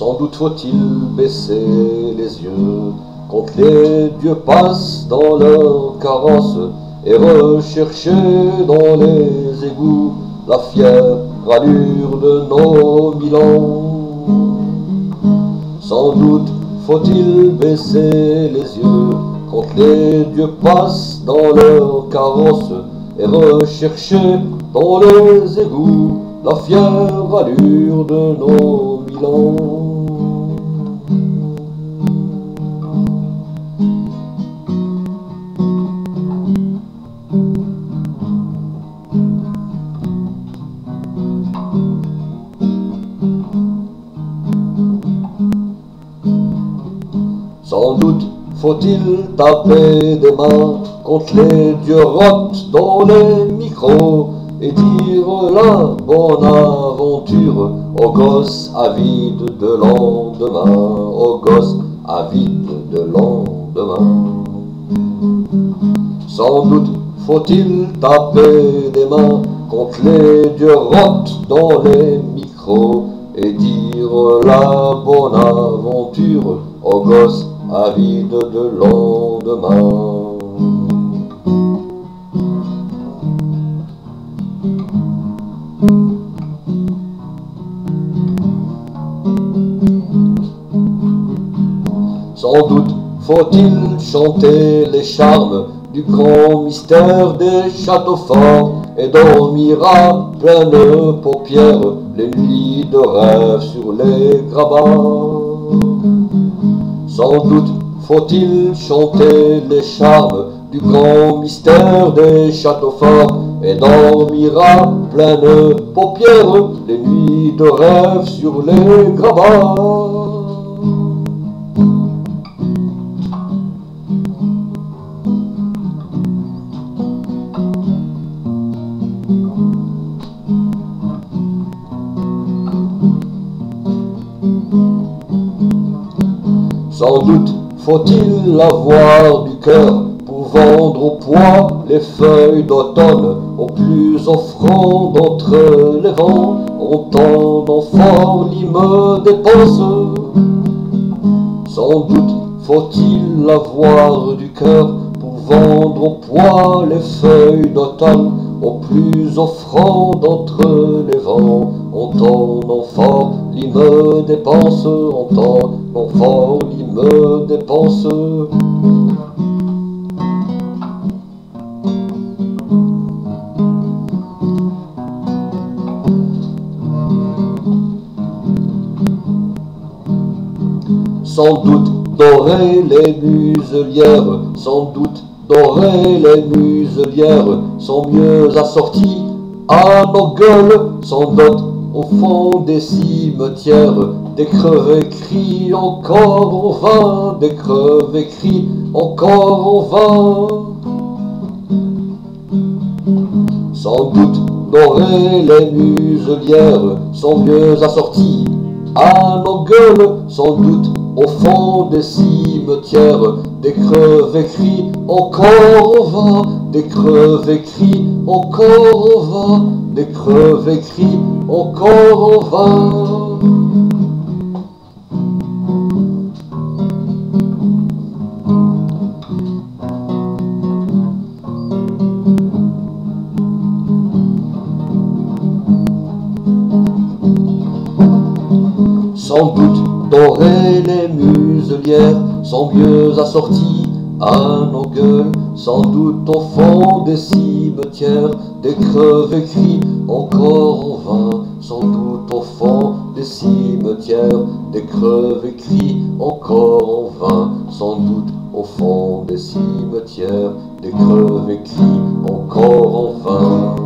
Sans doute faut-il baisser les yeux quand les dieux passent dans leur carrosse et rechercher dans les égouts la fière allure de nos 1000 ans. Sans doute faut-il baisser les yeux quand les dieux passent dans leur carrosse et rechercher dans les égouts la fière allure de nos 1000 ans. Sans doute faut-il taper des mains quand les dieux rotent dans les micros et dire la bonne aventure aux gosses avides de lendemain, aux gosses avides de lendemain. Sans doute faut-il taper des mains quand les dieux rotent dans les micros et dire la bonne aventure aux gosses avides de lendemain. Sans doute faut-il chanter les charmes du grand mystère des châteaux forts et dormir à pleines paupières les nuits de rêve sur les grabats. Sans doute faut-il chanter les charmes du grand mystère des châteaux forts et dormir à pleines paupières les nuits de rêve sur les grabats. Sans doute faut-il avoir du cœur pour vendre au poids les feuilles d'automne aux plus offrants d'entre les vents, entendant fort l'hymne des penseurs. Sans doute faut-il avoir du cœur pour vendre au poids les feuilles d'automne aux plus offrants d'entre les vents, entendant fort l'hymne des penseurs, entendant fort l'hymne des penseurs. Sans doute dorer les muselières, sans doute dorer les muselières sont mieux assorties à nos gueules, sans doute au fond des cimetières, des crevés crient encore en vain, des crevés crient encore en vain. Sans doute dorer les muselières sont mieux assorties à nos gueules, sans doute au fond des cimetières, des crevés crient encore en vain, des crevés crient encore en vain, des crevés crient encore en vain. Sans doute dorer les muselières sont mieux assorties à nos gueules, sans doute au fond des cimetières, des crevés crient encore en vain, sans doute au fond des cimetières, des crevés crient encore en vain, sans doute au fond des cimetières, des crevés crient encore en vain.